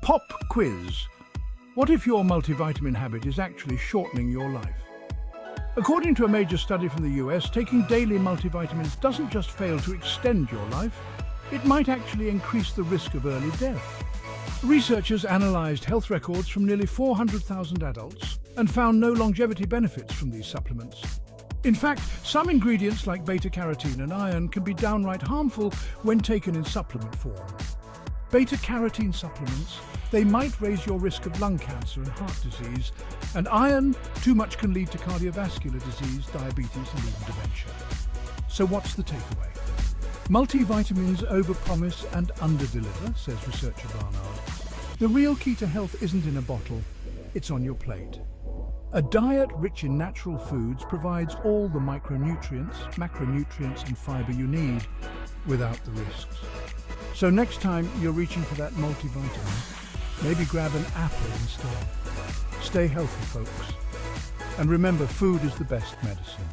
Pop quiz. What if your multivitamin habit is actually shortening your life? According to a major study from the US, taking daily multivitamins doesn't just fail to extend your life, it might actually increase the risk of early death. Researchers analyzed health records from nearly 400,000 adults and found no longevity benefits from these supplements. In fact, some ingredients like beta-carotene and iron can be downright harmful when taken in supplement form. Beta-carotene supplements, they might raise your risk of lung cancer and heart disease, and iron, too much can lead to cardiovascular disease, diabetes and even dementia. So what's the takeaway? Multivitamins overpromise and underdeliver, says researcher Barnard. The real key to health isn't in a bottle, it's on your plate. A diet rich in natural foods provides all the micronutrients, macronutrients and fiber you need without the risks. So next time you're reaching for that multivitamin, maybe grab an apple instead. Stay healthy, folks. And remember, food is the best medicine.